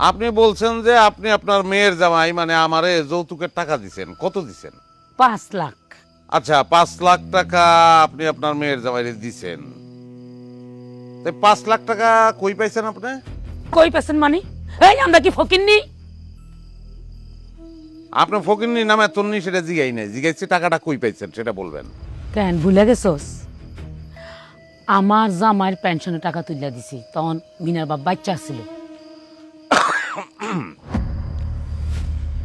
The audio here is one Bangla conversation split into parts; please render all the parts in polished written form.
আপনি বলছেন যে আপনি আপনার মেয়ের জামাই মানে আমারে যৌতুকের টাকা দিছেন, কত দিছেন? 5 লাখ। আচ্ছা, 5 লাখ টাকা আপনি আপনার মেয়ের জামাইরে দিছেন। 5 লাখ টাকা কই পাইছেন আপনি? কই পেছেন মানে? এই আমরা কি ফকিন্নি? আপনি ফকিন্নি নামে তন্নি সেটা জিগাই নাই, জিগাইছি টাকাটা কই পাইছেন সেটা বলবেন। কেন ভুলে গেছস? আমার জামাইয়ের পেনশনের টাকা তুইলা দিছি, তখন মিনার বাপ বাচ্চা ছিল।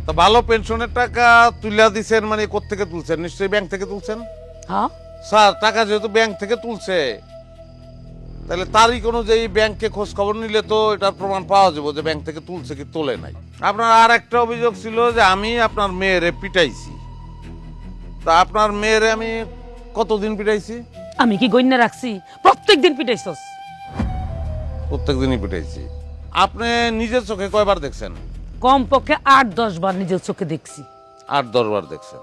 তা ভালো পেনশনের টাকা তুইলা দিছেন মানে কোত্থেকে তুলছেন? নিশ্চয়ই ব্যাংক থেকে তুলছেন। হ্যাঁ, স্যার, টাকা যেহেতু ব্যাংক থেকে তুলছে, তাহলে তারিখ অনুযায়ী ব্যাংকে খোঁজ খবর নিলে তো এটার প্রমাণ পাওয়া যাবে যে ব্যাংক থেকে তুলছে কি তোলে নাই। আপনার আর একটা অভিযোগ ছিল যে আমি আপনার মেয়েরে পিটাইছি। তা আপনার মেয়েরে আমি কতদিন পিটাইছি? আমি কি গণ্য রাখছি? প্রত্যেকদিন পিটাইছস। প্রত্যেক দিনই পিটাইছি। আপনি নিজের চোখে কয়বার দেখছেন? কমপক্ষে 8-10 বার নিজের চোখে দেখছি। 8-10 বার দেখছেন।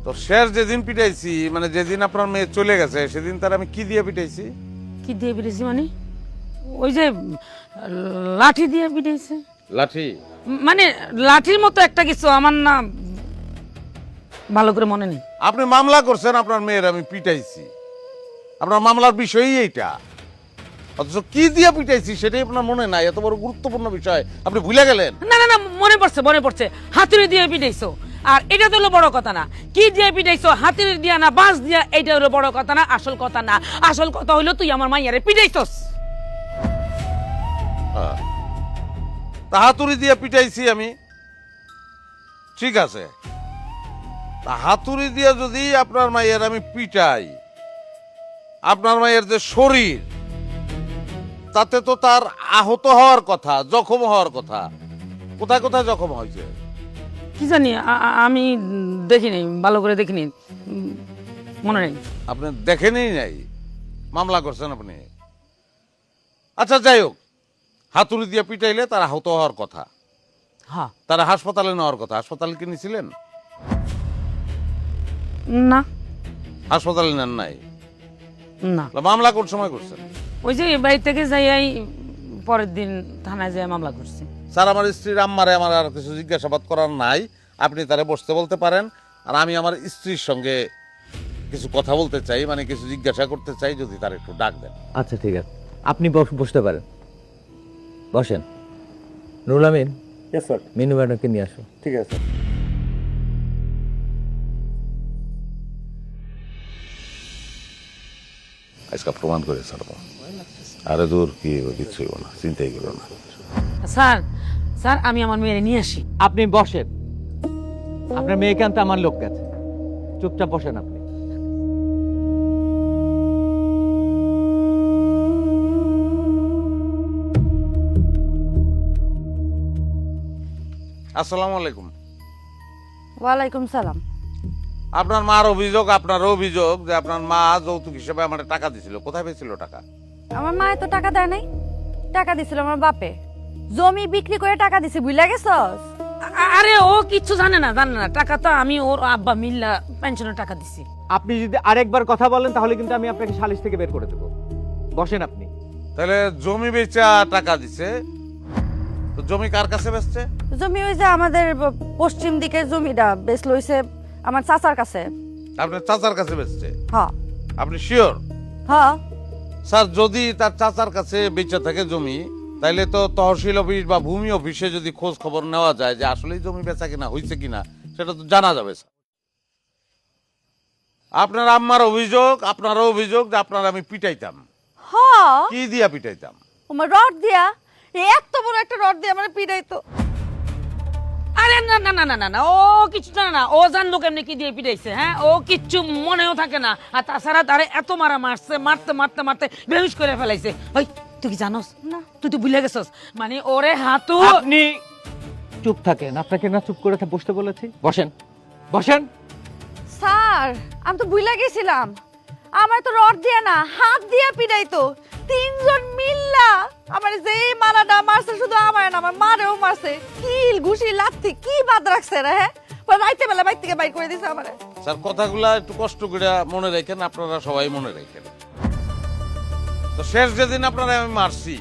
তো শেষ যেদিন পিটাইছি মানে যেদিন আপনার মেয়ে চলে গেছে সেদিন তার আমি কি দিয়ে পিটাইছি? কি দিয়ে পিটাইছি মানে? ওই যে লাঠি দিয়ে পিটাইছে। লাঠি? মানে লাঠির মতো একটা কিছু, আমার না ভালো করে মনে নেই। আপনি মামলা করছেন আপনার মেয়ের আমি পিটাইছি, আপনার মামলার বিষয়ই এইটা, অথচ কি দিয়ে পিটাইছি সেটাই আপনার মনে নাই। এত বড় গুরুত্বপূর্ণ বিষয় আপনি ভুলে গেলেন। না না না, মনে পড়ছে মনে পড়ছে। হাতুড়ি দিয়ে পিটাইছো। আর এটা তো হলো বড় কথা না। কি দিয়ে পিটাইছো, হাতুড়ি দিয়া না বাঁশ দিয়া, এইটা হলো বড় কথা না, আসল কথা না। আসল কথা হইলো তুই আমার মাইয়ারে পিটাইছস। তা হাতুড়ি দিয়ে পিটাইছি আমি, ঠিক আছে। তা হাতুড়ি দিয়ে যদি আপনার মায়ের আমি পিটাই, আপনার মায়ের যে শরীর তাতে তো তার আহত হওয়ার কথা, জখম হওয়ার কথা। কোথায় কোথায় জখম হয়েছে? কি জানি, আমি দেখিনি, ভালো করে দেখিনি, মনে নেই। আপনি দেখেনই নাই, মামলা করছেন আপনি। আচ্ছা যাই হোক, হাতুড়ি দিয়ে পিটাইলে তার আহত হওয়ার কথা, হ্যাঁ। তারা হাসপাতালে নেওয়ার কথা। হাসপাতালে কি নিয়েছিলেন? না হাসপাতালে নেন নাই? না, মামলা কোন সময় করছেন? ওই যে বাড়ি থেকে যাই পরের দিন থানায় যাই মামলা করছি। স্যার, আমার স্ত্রীর আম্মারে আমার আর কিছু জিজ্ঞাসাবাদ করার নাই, আপনি তারে বসতে বলতে পারেন। আর আমি আমার স্ত্রীর সঙ্গে কিছু কথা বলতে চাই, মানে কিছু জিজ্ঞাসা করতে চাই, যদি তার একটু ডাক দেন। আচ্ছা ঠিক আছে, আপনি বসতে পারেন, বসেন। নুরুল আমিন, স্যার। মিনু ম্যাডামকে নিয়ে আসো। ঠিক আছে। আজকে প্রমাণ করে ছাড়বো। আরে দূর, কি কিছু হইব না, চিন্তাই করো না। স্যার, স্যার আমি আমার মেয়েরে নিয়ে আসি। আপনি বসেন, আপনার মেয়েকে আনতে আমার লোক গেছে, চুপচাপ বসেন আপনি। আসসালামু আলাইকুম। ওয়ালাইকুম সালাম। আপনার মার অভিযোগ, আপনারও অভিযোগ যে আপনার মা যৌতুক হিসেবে আমার টাকা দিছিল। কোথায় পেয়েছিল টাকা? আমার মা তো টাকা দেয় নাই, টাকা দিছিল আমার বাপে। জমি বিক্রি করে টাকা দিছে, বুঝলা গেছস? আরে ও কিচ্ছু জানে না, জানে না। টাকা তো আমি ওর আব্বা মিল্লা পেনশনের টাকা দিছি। আপনি যদি আরেকবার কথা বলেন তাহলে কিন্তু আমি আপনাকে সালিশ থেকে বের করে দেবো। বসেন আপনি। তাহলে জমি বেচা টাকা দিছে, তো জমি কার কাছে বেচছে? জমি ওই যে আমাদের পশ্চিম দিকের জমিটা বেশ লইছে আমার চাচার কাছে। আপনার চাচার কাছে বেচছে? হ্যাঁ আপনি শিওর? হ্যাঁ। স্যার, যদি তার চাচার কাছে বেচা থাকে জমি, তাইলে তো তহসিল অফিস বা ভূমি অফিসে যদি খোঁজ খবর নেওয়া যায় যে আসলেই জমি বেচা কিনা হয়েছে কিনা, সেটা তো জানা যাবে স্যার। আপনার আম্মার অভিযোগ, আপনারও অভিযোগ যে আপনার আমি পিটাইতাম। হ্যাঁ, কি দিয়া পিটাইতাম? আমার রড দিয়া, এত বড় একটা রড দিয়া আমার পিটাইতো। আরে না না না না না না, ও কিচ্ছু জানে না। ও জানলো কেমনি কি দিয়ে পিটাইছে? হ্যাঁ, ও কিচ্ছু মনেও থাকে না। আর তাছাড়া তারে এত মারা মারছে, মারতে মারতে মারতে বেহুশ করে ফেলাইছে। ওই তুই কি জানোস না? তুই তো ভুলে গেছস। মানে ওরে হাতু। আপনি চুপ থাকেন, আপনাকে না চুপ করে বসতে বলেছি। বসেন বসেন। স্যার, আমি তো ভুলে গেছিলাম, আমার তো রড দিয়া না হাত দিয়া পিটাইতো। তিনজন মিল্লা আমার যে মারাটা মারছে, শুধু আমার না আমার মারেও মারছে। কিল ঘুষি লাথি কি বাদ রাখছে রে? হ্যাঁ, রাইতে বেলা বাইর থেকে বাইর করে দিছে আমারে। স্যার, কথাগুলা একটু কষ্ট করে মনে রাখেন, আপনারা সবাই মনে রাখেন। তো শেষ যেদিন আপনারা আমি মারছি,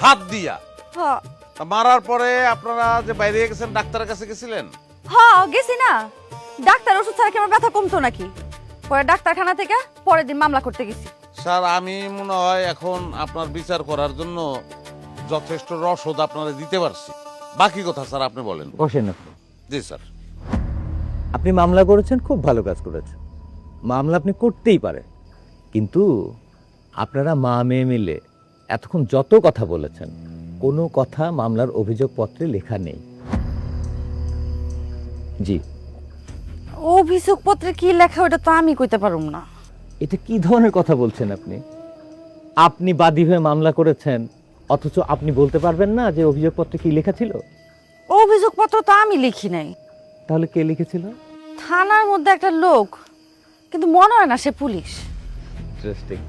হাত দিয়া। হ্যাঁ তা মারার পরে আপনারা যে বাইরে গেছেন, ডাক্তারের কাছে গেছিলেন? হ্যাঁ গেছি না, ডাক্তার ওষুধ ছাড়া কি আমার ব্যথা কমতো নাকি? পরে ডাক্তারখানা থেকে পরের দিন মামলা করতে গেছি। স্যার, আমি মনে হয় এখন আপনার বিচার করার জন্য যথেষ্ট রসদ আপনারা দিতে পারছি। বাকি কথা স্যার আপনি বলেন। বসেন আপনি। জি স্যার। আপনি মামলা করেছেন, খুব ভালো কাজ করেছেন। মামলা আপনি করতেই পারেন, কিন্তু আপনারা মা মেয়ে মিলে এতক্ষণ যত কথা বলেছেন, কোনো কথা মামলার অভিযোগপত্রে লেখা নেই। জি। অভিযোগপত্রে কি লেখা ওটা তো আমি কইতে পারুম না। এটা কি ধরনের কথা বলছেন আপনি? আপনি বাদী হয়ে মামলা করেছেন, অথচ আপনি বলতে পারবেন না যে অভিযোগপত্রে কি লেখা ছিল? অভিযোগপত্র তো আমি লিখি নাই, তাহলে কে লিখেছিল? থানার মধ্যে একটা লোক, কিন্তু মনে হয় না সে পুলিশ। ইন্টারেস্টিং।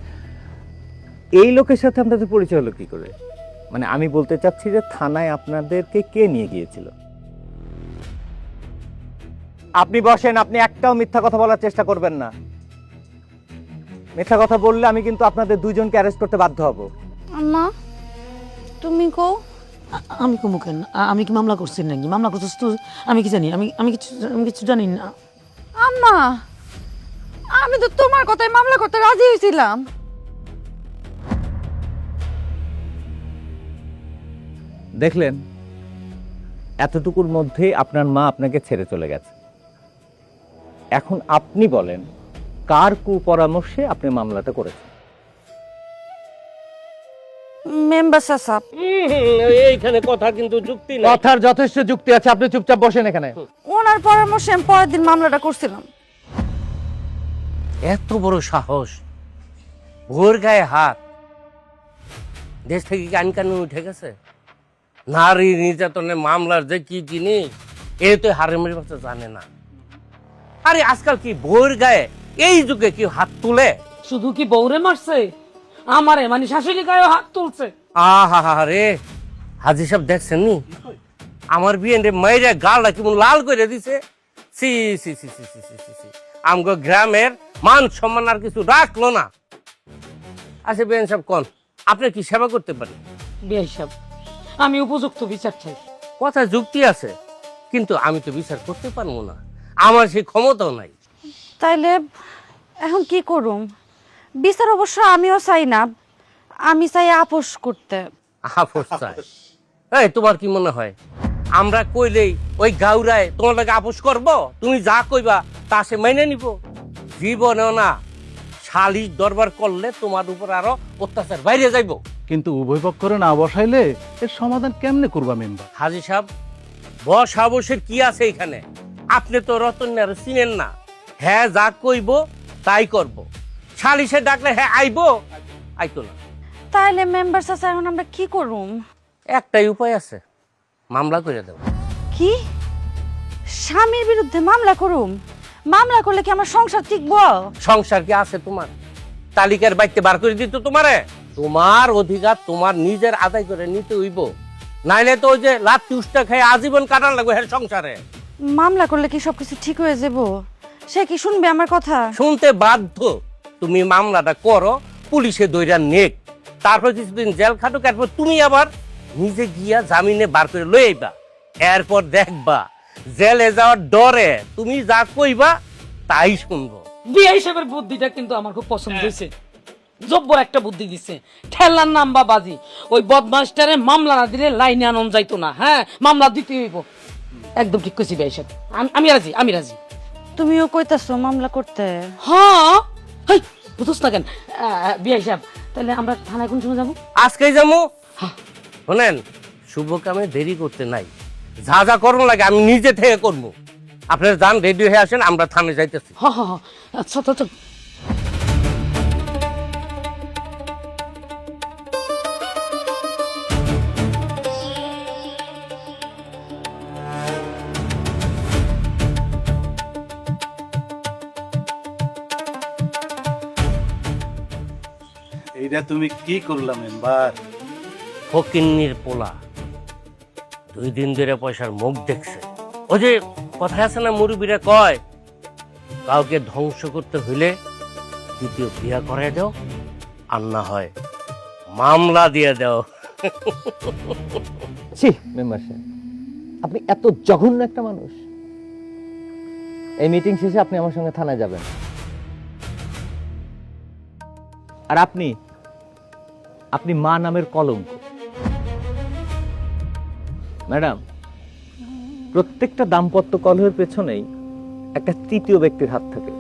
এই লোকের সাথে আপনাদের পরিচয় হলো কি করে? মানে আমি বলতে চাচ্ছি যে থানায় আপনাদেরকে কে নিয়ে গিয়েছিল? আপনি বসেন, আপনি একটাও মিথ্যা কথা বলার চেষ্টা করবেন না। মিথ্যা কথা বললে আমি কিন্তু আপনাদের দুইজনকে অ্যারেস্ট করতে বাধ্য হব। আম্মা তুমি কও। আমি কমু কেন? আমি কি মামলা করছি নাকি? মামলা করছিস তুই? আমি কি জানি? আমি কিছু জানি না। আম্মা আমি তো তোমার কথায় মামলা করতে রাজি হয়েছিলাম। দেখলেন, এতটুকুর মধ্যে আপনার মা আপনাকে ছেড়ে চলে গেছে। এখন আপনি বলেন, কার কুপরামর্শে আপনি মামলাটা করেছেন? মেম্বার সাহেব, এইখানে কথা কিন্তু যুক্তি নাই। কথার যথেষ্ট যুক্তি আছে, আপনি চুপচাপ বসেন এখানে। ওনার পরামর্শে আমি পরের দিন মামলাটা করছিলাম। এত বড় সাহস, ভোর গায়ে হাত! দেশ থেকে কি আইন কানুন উঠে গেছে? নারী নির্যাতনের মামলার যে কি জিনিস, এ তো হারেমের বাচ্চা জানে না। আরে আজকাল কি ভোর গায়ে এই যুগে কি হাত তুলে? শুধু কি বউরে মারছে, আমারে মানে শাশুড়ি গায়ে হাত তুলছে। আহা রে, হাজি সাহেব দেখছেন নি আমার বিয়ে মাইরে গালটা কেমন লাল করে দিছে। সি সি সি সি সি সি সি আমগো গ্রামের মান সম্মান আর কিছু রাখলো না। আচ্ছা বিয়ান সাহেব, কোন আপনি কি সেবা করতে পারেন? বিয়ে সাহেব, আমি উপযুক্ত বিচার চাই। কথা যুক্তি আছে, কিন্তু আমি তো বিচার করতে পারবো না, আমার সেই ক্ষমতাও নাই। তাইলে এখন কি করুম? বিচার অবশ্য আমিও চাই না, আমি চাই আপোষ করতে। আপোষ চাই? এই তোমার কি মনে হয় আমরা কইলেই ওই গাউরায় তোমার লাগে আপোষ করব? তুমি যা কইবা তা সে মেনে নিব? জীবনেও না। শালিশ দরবার করলে তোমার উপর আরো অত্যাচার বাইরে যাইব। কিন্তু উভয় পক্ষরে না বসাইলে এর সমাধান কেমনে করবা মেম্বার? হাজি সাহেব, বসাবসের কি আছে এখানে? আপনি তো রতন আর চিনেন না। হ্যাঁ যা কইব তাই করব। শালিশে ডাকলে হ্যাঁ আইবো? আইতো না। তাইলে মেম্বার চাচা এখন আমরা কি করুম? একটাই উপায় আছে, মামলা করে দেব। কি? স্বামীর বিরুদ্ধে মামলা করুম? মামলা করলে কি আমার সংসার টিকবো? সংসার কি আছে তোমার? তালিকার বাইতে বার করে দিত তোমারে? তোমার অধিকার তোমার নিজের আদায় করে নিতে হইব, নাইলে তো ওই যে লাত্তি উষ্টা খেয়ে আজীবন কাটার লাগবে হ্যাঁ সংসারে। মামলা করলে কি সবকিছু ঠিক হয়ে যাব? সে কি শুনবে আমার কথা? শুনতে বাধ্য। তুমি মামলাটা করো, পুলিশে দইরা নেক, তারপর কিছুদিন জেল খাটুক, এরপর তুমি আবার নিজে গিয়া জামিনে বার করে লই আইবা। এরপর দেখবা জেলে যাওয়ার ডরে তুমি যা কইবা তাই শুনবো। বিয়ে হিসেবের বুদ্ধিটা কিন্তু আমার খুব পছন্দ হয়েছে। জব্বর একটা বুদ্ধি দিচ্ছে। ঠেলার নাম বা বাজি, ওই বদমাস্টারে মামলা না দিলে লাইনে আনন্দ যাইতো না। হ্যাঁ, মামলা দিতে হইব। একদম ঠিক কইছি বিয়ে হিসেব। আমি রাজি, আমি রাজি। তুমিও কইতাছো মামলা করতে? হ্যাঁ, হেই বুঝছ না কেন? বিয়ে হিসাব, তাহলে আমরা থানায় কোন সময় যাবো? আজকেই যাবো। শোনেন, শুভ কামে দেরি করতে নাই, যা যা করবো লাগে আমি নিজে থেকে করবো। আপনারা যান, রেডি হয়ে আসেন, আমরা থানায় যাইতেছি। হ্যাঁ হ্যাঁ, আচ্ছা আচ্ছা। এইটা তুমি কি করলা মেম্বার? ফকিন্নির পোলা 2 দিন ধরে পয়সার মুখ দেখছে। ওই যে কথা আছে না, মুরব্বীরা কয় কাউকে ধ্বংস করতে হইলে দ্বিতীয় বিয়া করে দাও, আর না হয় মামলা দিয়ে দাও। ছি মেম্বার সাহেব, আপনি এত জঘন্য একটা মানুষ। এই মিটিং শেষে আপনি আমার সঙ্গে থানায় যাবেন। আর আপনি মা নামের কলঙ্ক। ম্যাডাম, প্রত্যেকটা দাম্পত্য কলহের পেছনেই একটা তৃতীয় ব্যক্তির হাত থাকে।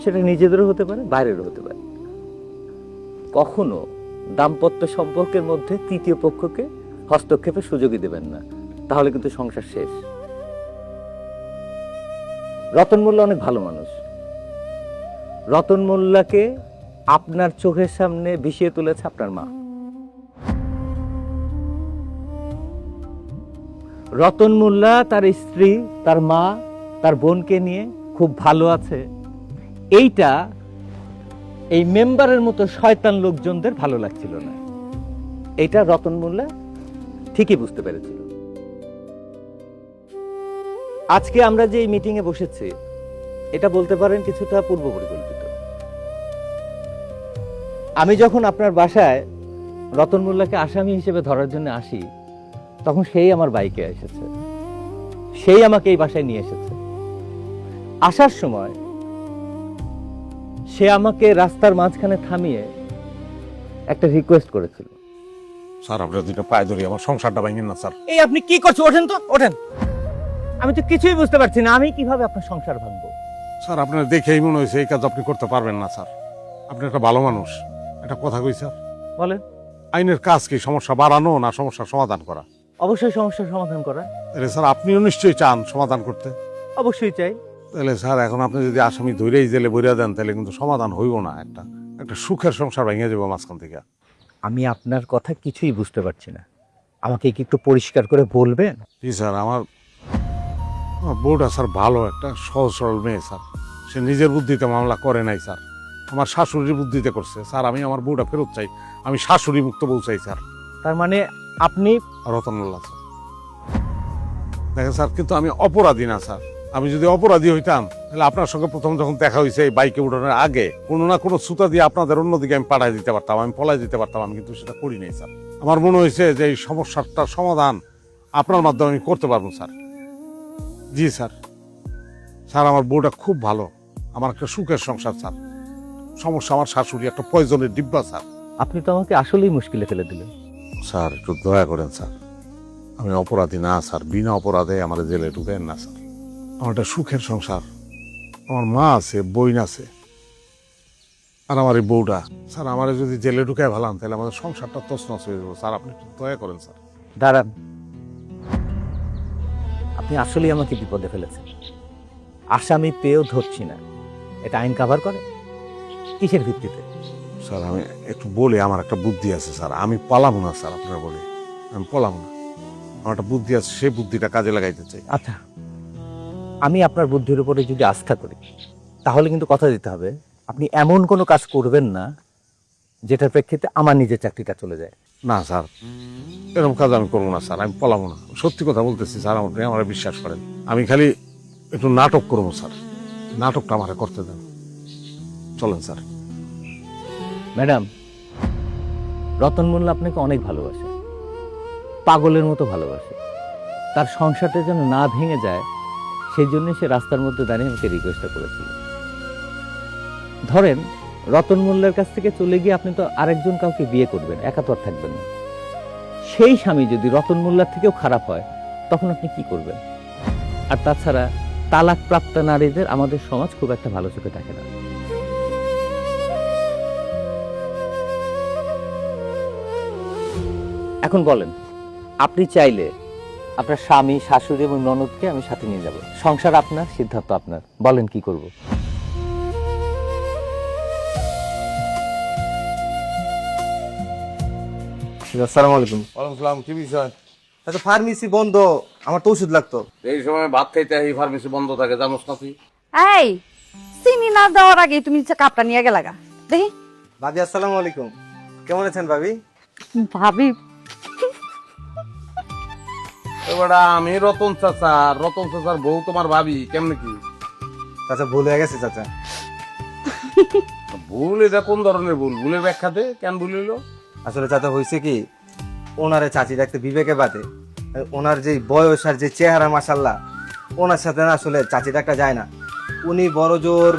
সেটা নিজেদেরও হতে পারে, বাইরেরও হতে পারে। কখনো দাম্পত্য সম্পর্কের মধ্যে তৃতীয় পক্ষকে হস্তক্ষেপের সুযোগই দেবেন না, তাহলে কিন্তু সংসার শেষ। রতন মোল্লা অনেক ভালো মানুষ। রতন মোল্লাকে আপনার চোখের সামনে ভিসিয়ে তুলেছে আপনার মা। রতন মোল্লা তার স্ত্রী, তার মা, তার বোনকে নিয়ে খুব ভালো আছে। এইটা এই মেম্বারের মতো শয়তান লোকজনদের ভালো লাগছিল না। এটা রতন মোল্লা ঠিকই বুঝতে পেরেছিল। আজকে আমরা যে এই মিটিং এ বসেছি, এটা বলতে পারেন কিছুটা পূর্ব পরিকল্পিত। আমি যখন আপনার বাসায় রতন মোল্লাকে আসামি হিসেবে ধরার জন্য আসি, তখন সেই আমার বাইকে এসেছে, সেই আমাকে এই বাসায় নিয়ে এসেছে। আসার সময় সে আমাকে রাস্তার মাঝখানে থামিয়ে একটা রিকোয়েস্ট করেছিল। স্যার আপনার দুটো পায়ে ধরি, আমার সংসারটা ভাঙেন না স্যার। এই আপনি কি করছেন? ওঠেন তো, ওঠেন। আমি তো কিছুই বুঝতে পারছি না, আমি কিভাবে আপনার সংসার ভাঙবো? স্যার আপনার দেখেই মনে হয়েছে এই কাজ আপনি করতে পারবেন না স্যার। আপনি একটা ভালো মানুষ। একটা কথা কই স্যার, বলেন। আইনের কাজ কি সমস্যা বাড়ানো না সমস্যার সমাধান করা? অবশ্যই সমস্যার সমাধান করা। তাহলে স্যার আপনিও নিশ্চয়ই চান সমাধান করতে। অবশ্যই চাই। তাহলে স্যার এখন আপনি যদি আসামি ধরেই জেলে বইরা দেন, তাহলে কিন্তু সমাধান হইব না। একটা সুখের সংসার ভেঙে যাবো মাঝখান থেকে। আমি আপনার কথা কিছুই বুঝতে পারছি না, আমাকে কি একটু পরিষ্কার করে বলবেন? জি স্যার, আমার বউটা স্যার ভালো, একটা সহজ সরল মেয়ে স্যার। সে নিজের বুদ্ধিতে মামলা করে নাই স্যার, আমার শাশুড়ির বুদ্ধিতে করছে স্যার। আমি আমার বউটা ফেরত চাই, আমি শাশুড়ি মুক্ত বউ চাই স্যার। তার মানে আপনি রতন মোল্লা স্যার। দেখেন স্যার, কিন্তু আমি অপরাধী না স্যার। আমি যদি অপরাধী হইতাম, তাহলে আপনার সঙ্গে প্রথম যখন দেখা হয়েছে এই বাইকে উঠানোর আগে কোনো না কোনো সুতা দিয়ে আপনাদের অন্যদিকে আমি পাঠাই দিতে পারতাম, আমি পলাই দিতে পারতাম। আমি কিন্তু সেটা করি নাই স্যার। আমার মনে হয়েছে যে এই সমস্যাটার সমাধান আপনার মাধ্যমে আমি করতে পারবো স্যার। জি স্যার। স্যার আমার বউটা খুব ভালো, আমার একটা সুখের সংসার স্যার। সমস্যা আমার শাশুড়ি একটা পয়জনের ডিব্বা স্যার। আপনি তো আমাকে আসলেই মুশকিলে ফেলে দিলেন। স্যার একটু দয়া করেন স্যার, আমি অপরাধী না স্যার। বিনা অপরাধে আমার জেলে ঢুকেন না স্যার। আমার একটা সুখের সংসার, আমার মা আছে, বোন আছে, আর আমার এই বউটা। স্যার আমার যদি জেলে ঢুকায় ভালান, তাহলে আমাদের সংসারটা তছনছ হয়ে যাবো স্যার। আপনি একটু দয়া করেন স্যার। দাঁড়ান, আপনি আসলেই আমাকে বিপদে ফেলেছেন। আসামি পেয়েও ধরছি না, এটা আইন কাভার করে? কিসের ভিত্তিতে? স্যার আমি একটু বলি, আমার একটা বুদ্ধি আছে স্যার। আমি পালাবো না স্যার, আপনারা বলি আমি পালাবো না। আমার একটা বুদ্ধি আছে, সেই বুদ্ধিটা কাজে লাগাইতে চাই। আচ্ছা, আমি আপনার বুদ্ধির উপরে যদি আস্থা করি, তাহলে কিন্তু কথা দিতে হবে আপনি এমন কোনো কাজ করবেন না যেটার প্রেক্ষিতে আমার নিজের চাকরিটা চলে যায়। না স্যার, এরকম কাজ আমি করবো না স্যার। আমি পলাবো না, সত্যি কথা বলতেছি স্যার। আপনি আমার বিশ্বাস করেন। আমি খালি একটু নাটক করবো স্যার, নাটকটা আমাকে করতে দেন। চলেন স্যার। ম্যাডাম, রতন মোল্লা আপনাকে অনেক ভালোবাসে, পাগলের মতো ভালোবাসে। তার সংসারটা যেন না ভেঙে যায়, সেই জন্য সে রাস্তার মধ্যে দাঁড়িয়ে আমাকে রিকোয়েস্টটা করেছিল। ধরেন রতন মোল্লার কাছ থেকে চলে গিয়ে আপনি তো আরেকজন কাউকে বিয়ে করবেন, একা তো আর থাকবেন না। সেই স্বামী যদি রতন মোল্লার থেকেও খারাপ হয়, তখন আপনি কি করবেন? আর তাছাড়া তালাক প্রাপ্ত নারীদের আমাদের সমাজ খুব একটা ভালো চোখে দেখে না। এখন বলেন, আপনি চাইলে আপনার স্বামী, শাশুড়ি এবং ননদকে আমি সাথে নিয়ে যাব। সংসার আপনার, সিদ্ধান্ত আপনার। বলেন কি করব? আসসালামু আলাইকুম। ওয়ালাইকুম সালাম। কি বিষয়? আচ্ছা, ফার্মেসি বন্ধ, আমার তো ওষুধ লাগতো। এই সময় ভাত খাইতে এই ফার্মেসি বন্ধ থাকে, জানোস না তুই? এই চিনি না দেওয়ার আগে তুমি কাপটা নিয়ে গেলাগা দেখি। ভাবি আসসালামু আলাইকুম, কেমন আছেন ভাবি? ভাবি এবার আমি রতন চাচা, রতন চাচার বউ তোমার ভাবি, কেমনে কি? চাচা ভুল হয়ে গেছে চাচা। ভুল এটা কোন ধরনের ভুল? ভুলের ব্যাখ্যা দে, কেন ভুল হইলো? আসলে চাচা হয়েছে কি, ওনারে চাচি দেখতে বিবেকে বাদে ওনার যে বয়স আর যে চেহারা মাসাল্লাহ, ওনার সাথে না আসলে চাচি ডাকটা যায় না। উনি বড় জোর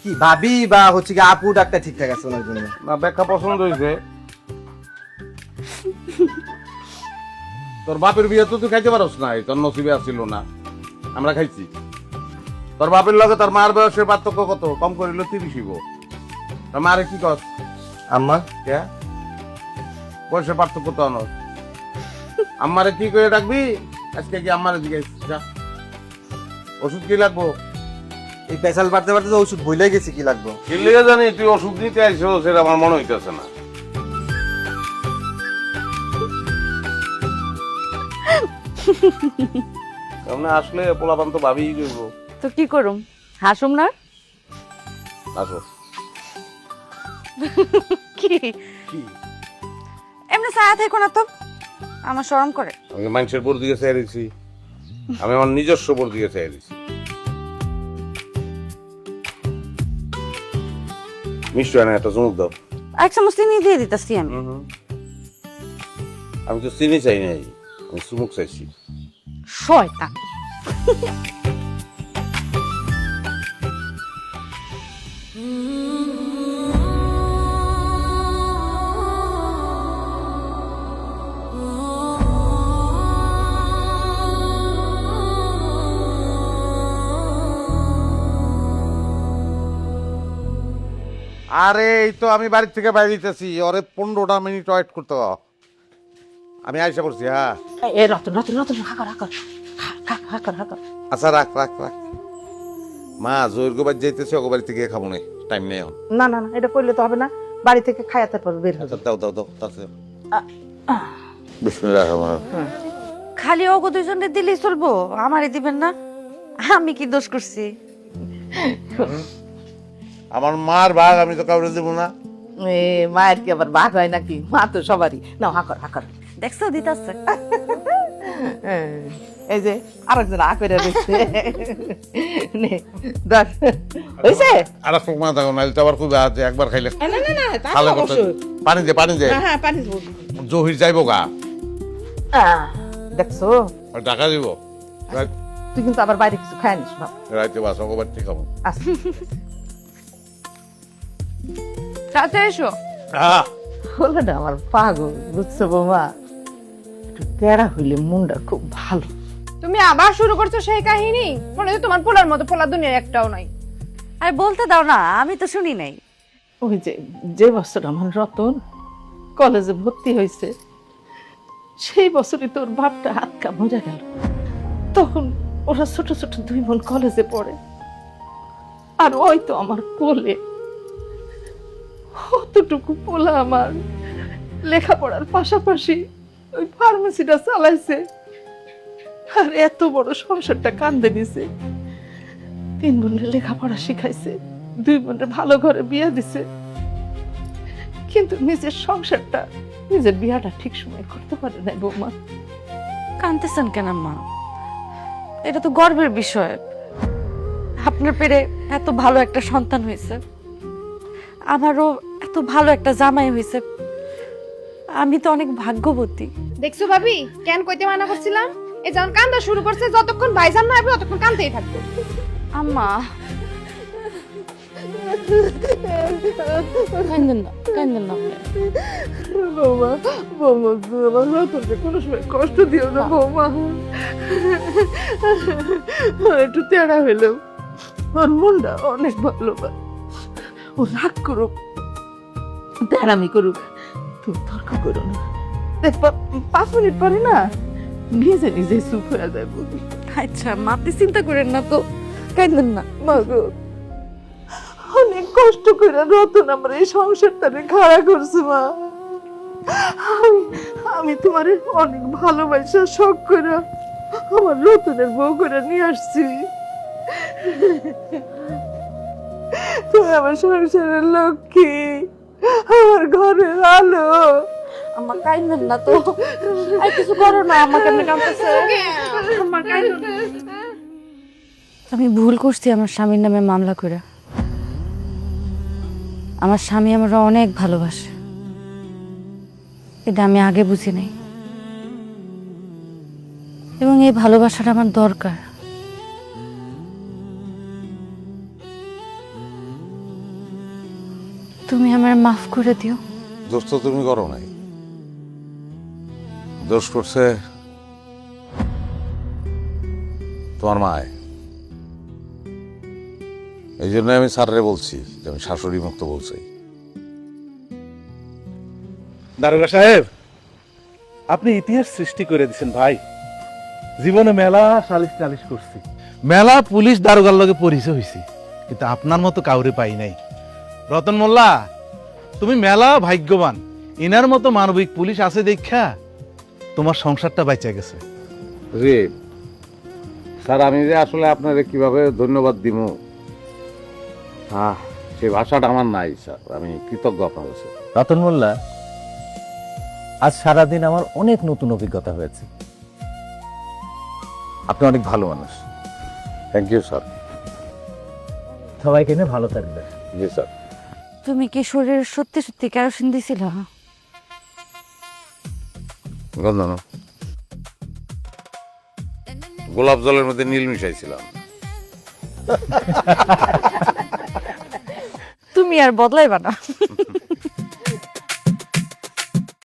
কি ভাবি বা হচ্ছে কি আপু ডাকটা ঠিকঠাক আছে ওনার জন্য। না ব্যাখ্যা পছন্দ হয়েছে। তোর বাপের বিয়ে তো তুই খাইতে পারস নাই, তোর নসিবে আসছিল না, আমরা খাইছি। তোর বাপের লগে তোর মার বয়সের পার্থক্য কত? কম করিল 30 হইব। তোর মারে কি কস? আম্মা কে বয়সের পার্থক্য তো অনস। আম্মারে কি করে ডাকবি? আজকে কি আম্মারে জিজ্ঞেস যা, ওষুধ কি লাগবো? এই পেশাল পারতে পারতে তো ওষুধ ভুলে গেছি কি লাগবে। কি লেগে জানি তুই ওষুধ নিতে আইছো, সেটা আমার মনে হইতেছে না। সামনে আসলে পোলাপান তো ভাবিই করব। তো কি করুম, হাসুম না? আসো। কি এমনি ছায়া থেকো না তো, আমার শরম করে। আমি মানুষের বোর দিকে চাই দিছি, আমি আমার নিজস্ব বোর দিকে চাই দিছি। মিষ্টি হয় না, একটা চুমুক দাও। এক চামচ চিনি দিয়ে দিতেছি আমি। আমি তো চিনি চাই নাই, আমি চুমুক চাইছি। শয়তান। আরে এই তো আমি বাড়ির থেকে বাইরে দিতেছি, ওরে 15টা মিনিট ওয়েট করতে হবে। আমি আইসা করছি। হ্যাঁ এ রতন রতন রতন হাকর হাকর হাকর হাকর। আচ্ছা রাখ রাখ রাখ। মা জোর গোবার যাইতেছে, ওগো বাড়ি থেকে খাবো না, টাইম নেই এখন। না না না, এটা করলে তো হবে না, বাড়ি থেকে খায়া তারপর বের হবে। আচ্ছা দাও দাও দাও তাড়াতাড়ি। বিসমিল্লাহির রহমানির রহিম। খালি ওগো দুইজনে দিলেই চলবো, আমারই দিবেন না? আমি কি দোষ করছি? আমার মার ভাগ আমি তো কাউরে দেবো না। এ মায়ের কি আবার ভাগ হয় নাকি? মা তো সবারই। নাও হাকর হাকর। দেখছো দিতাছে। এই যে আরেকজন আ করে রয়েছে। নে ধর, হইছে? আর এক মা থাকো, নাইলে তো আবার খুব আছে, একবার খাইলে না না না, তা খালে করতে। অবশ্যই। পানি দে পানি দে, হ্যাঁ হ্যাঁ, পানি দেবো। জহির যাইবো গা, দেখছো, আর টাকা দিব। তুই কিন্তু আবার বাইরে কিছু খায় নিস না। রাইতে বাস ওগো বাড়ি থেকে খাবো। আচ্ছা। সাথে এসো। হলো না আমার পাগল, বুঝছো বৌমা? একটু তেরা হইলে মনটা খুব ভালো। তুমি আবার শুরু করছো সেই কাহিনী? মনে হয় তোমার পোলার মতো পোলা দুনিয়ার একটাও নাই। আর বলতে দাও না, আমি তো শুনি নাই। ওই যে যে বছর আমার রতন কলেজে ভর্তি হয়েছে, সেই বছরই তোর বাপটা হাত মরে গেল। তখন ওরা ছোট ছোট দুই বোন কলেজে পড়ে, আর ওই তো আমার কোলে। অতটুকু পোলা আমার লেখাপড়ার পাশাপাশি ওই ফার্মেসিটা চালাইছে, আর এত বড় সংসারটা কান্দে নিছে। 3 বোনের লেখাপড়া শিখাইছে, 2 বোনের ভালো ঘরে বিয়ে দিছে, কিন্তু নিজের সংসারটা, নিজের বিয়াটা ঠিক সময় করতে পারে না বৌমা। কাঁদতেছেন কেন মা? এটা তো গর্বের বিষয়, আপনার পেটে এত ভালো একটা সন্তান হয়েছে, আমারও এত ভালো একটা জামাই হয়েছে। আমি তো অনেক ভাগ্যবতী। দেখছো ভাবি, কেন কইতে মানা করছিলাম? এই যখন কান্দা শুরু করছে, যতক্ষণ ভাইজান না হবে ততক্ষণ কান্দতেই থাকবো। আম্মা কান্দেন না, কান্দেন না। বৌমা, বৌমা, তুমি আমার রতনকে কোনো সময় কষ্ট দিও না বৌমা। একটু তেড়া হইলেও ওর মনটা অনেক ভালো। ও রাগ করুক, তেড়ামি করুক, তুমি তর্ক করো না। দেখবা 5 মিনিট পরে না নিজে নিজে চুপ হয়ে যাবো। আচ্ছা মা, আপনি চিন্তা করেন না তো, কান্দেন না। মা গো, অনেক কষ্ট করে রতন আমার এই সংসারটারে খাড়া করছে মা। আমি তোমার অনেক ভালোবাসা শখ করে আমার রতনের বউ করে নিয়ে আসছি। তুমি আমার সংসারের লক্ষ্মী, আমার ঘরের আলো। আমার কান্দেন না তো, আর কিছু করো না। আমাকে এমনি কাঁদতেছে। আমি ভুল করছি আমার স্বামীর নামে মামলা করে। আমার স্বামী আমরা অনেক ভালোবাসে, এটা আমি আগে বুঝি নাই, এবং এই ভালোবাসাটা আমার দরকার। তুমি আমার মাফ করে দিও। দোষ তো তুমি করো নাই, দোষ করছে তোমার মায়। এই জন্য আমি স্যাররে বলছি যে আমি শাশুড়ি মুক্ত বলছি। দারোগা সাহেব, আপনি ইতিহাস সৃষ্টি করে দিচ্ছেন ভাই। জীবনে মেলা সালিশ টালিশ করছি, মেলা পুলিশ দারোগার লগে পরিচয় হয়েছি, কিন্তু আপনার মতো কাউরে পাই নাই। রতন মোল্লা, তুমি মেলা ভাগ্যবান, ইনার মতো মানবিক পুলিশ আছে দেখা তোমার সংসারটা বাইচা গেছে। জি স্যার, আমি যে আসলে আপনারে কিভাবে ধন্যবাদ দিব সেই ভাষাটা আমার নাই স্যার, আমি কৃতজ্ঞ আপনার কাছে। রতন মোল্লা, আজ সারাদিন আমার অনেক নতুন অভিজ্ঞতা হয়েছে। আপনি অনেক ভালো মানুষ। Thank you sir. সবাইকে নিয়ে ভালো থাকবেন। জি স্যার। তুমি কি শরীরে সত্যি সত্যি কেরোসিন দিছিল? গন্ধন, গোলাপ জলের মধ্যে নীল মিশাইছিলাম। তুমি আর বদলাইবা না।